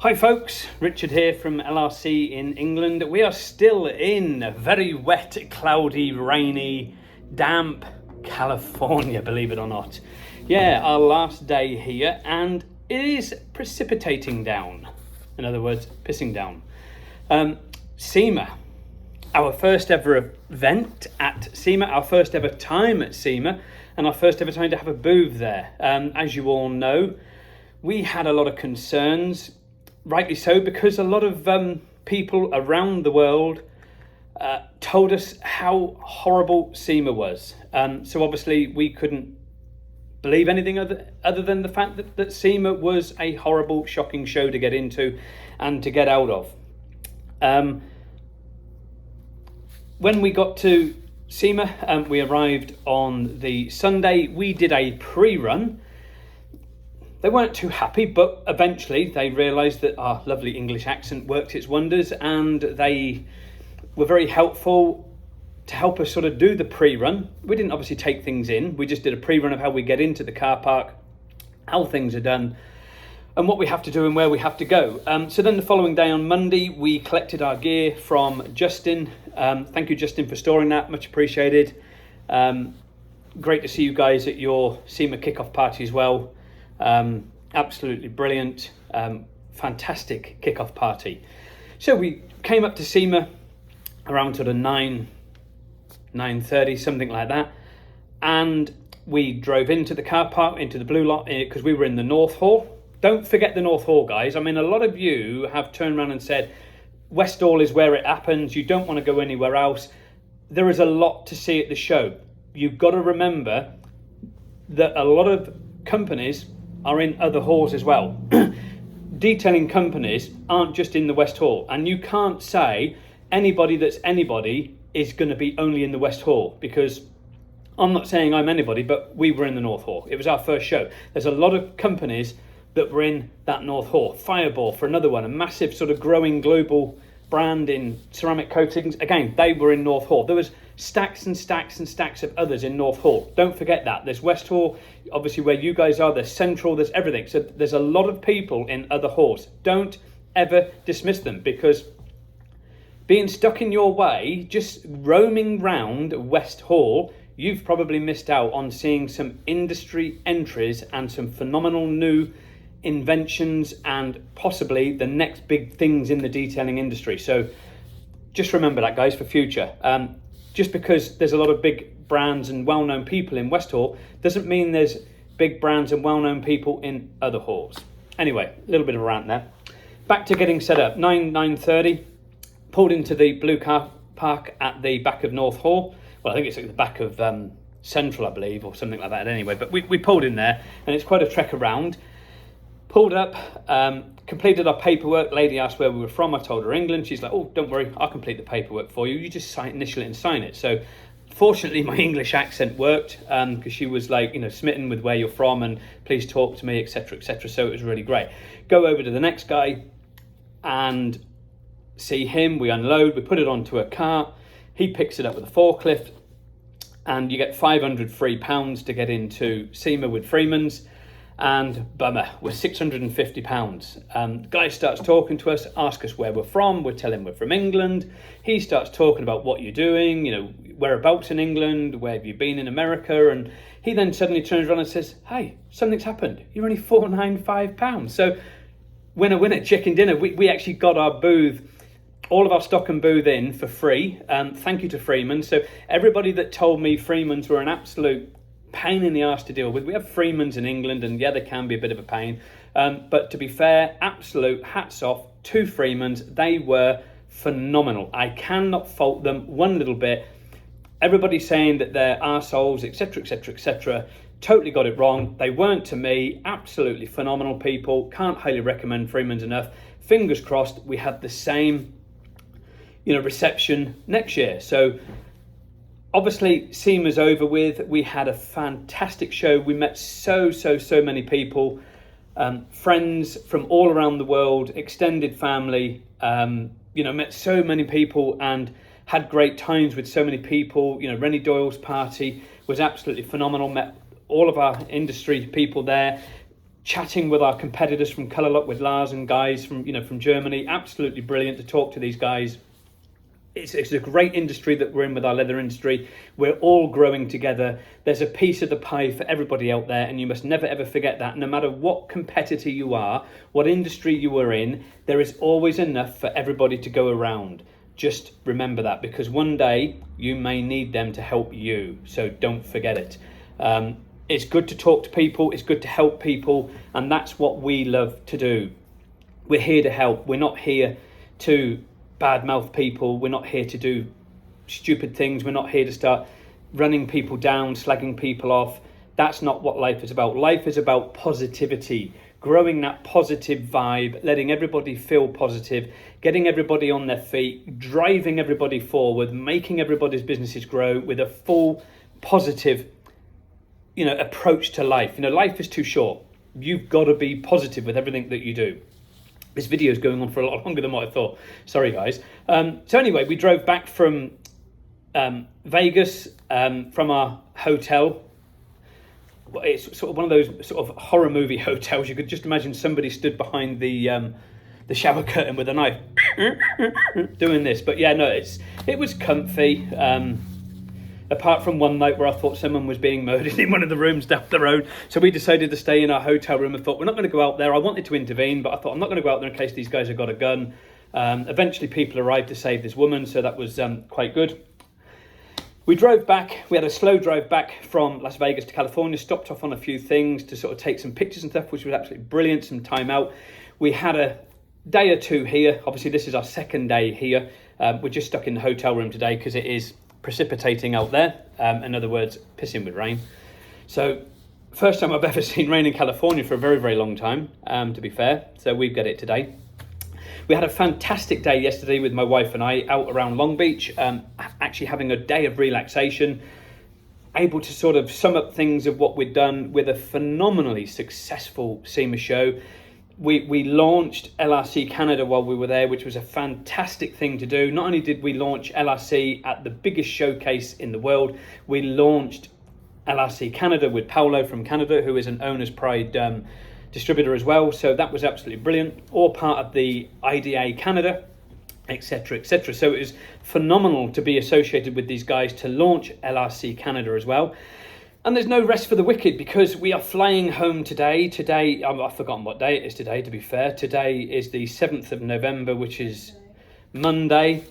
Hi folks, Richard here from LRC in England. We are still in very wet, cloudy, rainy, damp California, believe it or not. Yeah, our last day here, and it is precipitating down. In other words, pissing down. SEMA, our first ever event at SEMA, our first ever time at SEMA, and our first ever time to have a booth there. As you all know, we had a lot of concerns, rightly so, because a lot of people around the world told us how horrible SEMA was. So obviously we couldn't believe anything other than the fact that SEMA was a horrible, shocking show to get into and to get out of. When we got to SEMA, we arrived on the Sunday. We did a pre-run. They weren't too happy, but eventually they realised that our lovely English accent worked its wonders, and they were very helpful to help us sort of do the pre-run. We didn't obviously take things in. We just did a pre-run of how we get into the car park, how things are done, and what we have to do and where we have to go. So then the following day on Monday, we collected our gear from Justin. Thank you, Justin, for storing that. Much appreciated. Great to see you guys at your SEMA kickoff party as well. Absolutely brilliant, fantastic kickoff party. So we came up to SEMA around sort of 9:30, something like that, and we drove into the car park, into the blue lot, because we were in the North Hall. Don't forget the North Hall, guys. I mean, a lot of you have turned around and said West Hall is where it happens, you don't want to go anywhere else. There is a lot to see at the show. You've got to remember that a lot of companies are in other halls as well. Detailing companies aren't just in the West Hall, and you can't say anybody that's anybody is going to be only in the West Hall, because I'm not saying I'm anybody, but we were in the North Hall. It was our first show. There's a lot of companies that were in that North Hall. Fireball for another one, a massive sort of growing global brand in ceramic coatings. Again, they were in North Hall. There was stacks and stacks and stacks of others in North Hall. Don't forget that. There's West Hall, obviously where you guys are, there's Central, there's everything. So there's a lot of people in other halls. Don't ever dismiss them, because being stuck in your way, just roaming round West Hall, you've probably missed out on seeing some industry entries and some phenomenal new inventions and possibly the next big things in the detailing industry. So just remember that, guys, for future. Just because there's a lot of big brands and well-known people in West Hall doesn't mean there's big brands and well-known people in other halls. Anyway, a little bit of a rant there. Back to getting set up. 9:30, pulled into the blue car park at the back of North Hall. Well, I think it's at the back of Central, I believe, or something like that anyway. But we pulled in there, and it's quite a trek around. Pulled up, completed our paperwork. Lady asked where we were from. I told her England. She's like, oh, don't worry, I'll complete the paperwork for you. You just initial it and sign it. So fortunately, my English accent worked, because she was like, smitten with where you're from and please talk to me, etc., etc. So it was really great. Go over to the next guy and see him. We unload, we put it onto a cart. He picks it up with a forklift, and you get £503 to get into SEMA with Freeman's. And bummer, we're £650. Guy starts talking to us, asks us where we're from. We're telling him we're from England. He starts talking about what you're doing, whereabouts in England, where have you been in America, and he then suddenly turns around and says, hey, something's happened. You're only £495. So winner, chicken dinner. We actually got our booth, all of our stock and booth in for free. Thank you to Freeman's. So everybody that told me Freeman's were an absolute pain in the arse to deal with. We have Freeman's in England, and yeah, they can be a bit of a pain. But to be fair, absolute hats off to Freeman's. They were phenomenal. I cannot fault them one little bit. Everybody's saying that they're arseholes, etc., etc., etc. Totally got it wrong. They weren't to me. Absolutely phenomenal people. Can't highly recommend Freeman's enough. Fingers crossed we have the same, reception next year. So obviously, SEMA's over with. We had a fantastic show. We met so many people, friends from all around the world, extended family, met so many people and had great times with so many people. Rennie Doyle's party was absolutely phenomenal. Met all of our industry people there. chatting with our competitors from Colour Lock, with Lars and guys from Germany. Absolutely brilliant to talk to these guys. It's a great industry that we're in with our leather industry. We're all growing together. There's a piece of the pie for everybody out there, and you must never ever forget that. No matter what competitor you are, what industry you are in, there is always enough for everybody to go around. Just remember that, because one day you may need them to help you. So don't forget it. It's good to talk to people. It's good to help people, and that's what we love to do. We're here to help. We're not here to badmouth people. We're not here to do stupid things. We're not here to start running people down, slagging people off. That's not what life is about. Life is about positivity, growing that positive vibe, letting everybody feel positive, getting everybody on their feet, driving everybody forward, making everybody's businesses grow with a full positive, approach to life. Life is too short. You've got to be positive with everything that you do. This video is going on for a lot longer than what I thought. Sorry, guys. So anyway, we drove back from Vegas from our hotel. It's sort of one of those sort of horror movie hotels. You could just imagine somebody stood behind the shower curtain with a knife doing this. But yeah, no, it was comfy. Apart from one night where I thought someone was being murdered in one of the rooms down the road. So we decided to stay in our hotel room. I thought, we're not going to go out there. I wanted to intervene, but I thought, I'm not going to go out there in case these guys have got a gun. Eventually people arrived to save this woman, so that was quite good. We drove back. We had a slow drive back from Las Vegas to California, stopped off on a few things to sort of take some pictures and stuff, which was absolutely brilliant, some time out. We had a day or two here. Obviously, this is our second day here. We're just stuck in the hotel room today because it is precipitating out there. In other words, pissing with rain. So first time I've ever seen rain in California for a very, very long time, to be fair. So we've got it today. We had a fantastic day yesterday with my wife and I out around Long Beach, actually having a day of relaxation, able to sort of sum up things of what we'd done with a phenomenally successful SEMA show. We launched LRC Canada while we were there, which was a fantastic thing to do. Not only did we launch LRC at the biggest showcase in the world, we launched LRC Canada with Paolo from Canada, who is an Owner's Pride distributor as well. So that was absolutely brilliant. All part of the IDA Canada, etc., etc. So it was phenomenal to be associated with these guys to launch LRC Canada as well. And there's no rest for the wicked, because we are flying home today. Today, I've forgotten what day it is today, to be fair. Today is the 7th of November, which is Monday.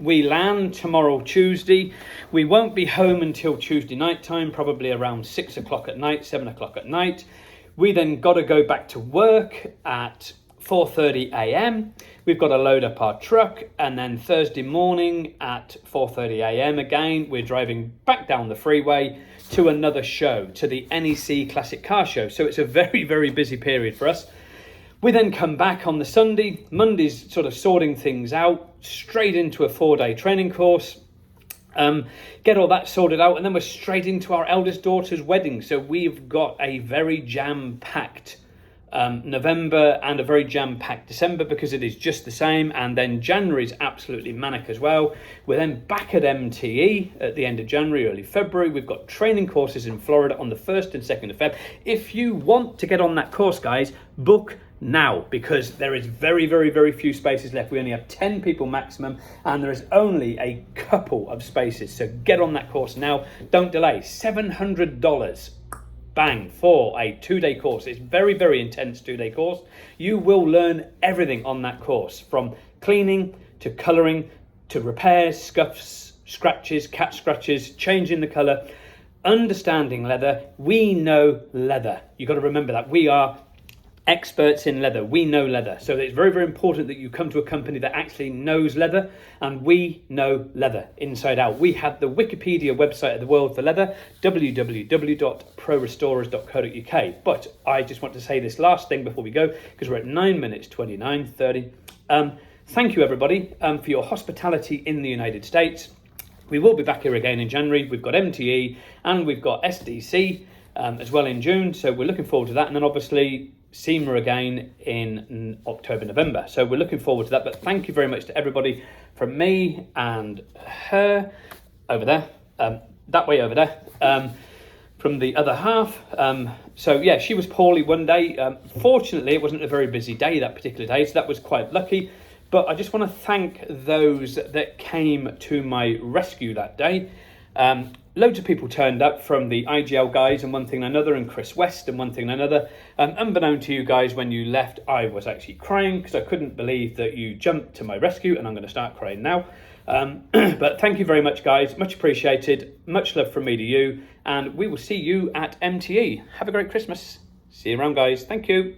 We land tomorrow, Tuesday. We won't be home until Tuesday night time, probably around 6 o'clock at night, 7 o'clock at night. We then got to go back to work at 4:30 a.m. We've got to load up our truck, and then Thursday morning at 4:30 a.m. again, we're driving back down the freeway to another show, to the NEC Classic Car Show. So it's a very, very busy period for us. We then come back on the Sunday. Monday's sort of sorting things out, straight into a 4-day training course, get all that sorted out, and then we're straight into our eldest daughter's wedding. So we've got a very jam-packed November and a very jam-packed December, because it is just the same. And then January is absolutely manic as well. We're then back at MTE at the end of January, early February. We've got training courses in Florida on the 1st and 2nd of Feb. If you want to get on that course, guys, book now, because there is very, very, very few spaces left. We only have 10 people maximum, and there is only a couple of spaces. So get on that course now. Don't delay. $700. Bang, for a 2-day course. It's very, very intense 2-day course. You will learn everything on that course, from cleaning to colouring to repairs, scuffs, scratches, cat scratches, changing the colour, understanding leather. We know leather. You've got to remember that. We are experts in leather. We know leather. So it's very, very important that you come to a company that actually knows leather, and we know leather inside out. We have the Wikipedia website of the world for leather, www.prorestorers.co.uk. But I just want to say this last thing before we go, because we're at 9 minutes 29:30. Thank you, everybody, for your hospitality in the United States. We will be back here again in January. We've got MTE and we've got SDC as well in June. So we're looking forward to that. And then obviously SEMA again in October, November. So we're looking forward to that. But thank you very much to everybody from me and her over there, that way over there. from the other half. So yeah, she was poorly one day. Fortunately, it wasn't a very busy day that particular day, so that was quite lucky. But I just want to thank those that came to my rescue that day. Loads of people turned up from the IGL guys and one thing and another, and Chris West and one thing and another. Unbeknown to you guys, when you left, I was actually crying because I couldn't believe that you jumped to my rescue, and I'm going to start crying now. But thank you very much, guys. Much appreciated. Much love from me to you, and we will see you at MTE. Have a great Christmas. See you around, guys. Thank you.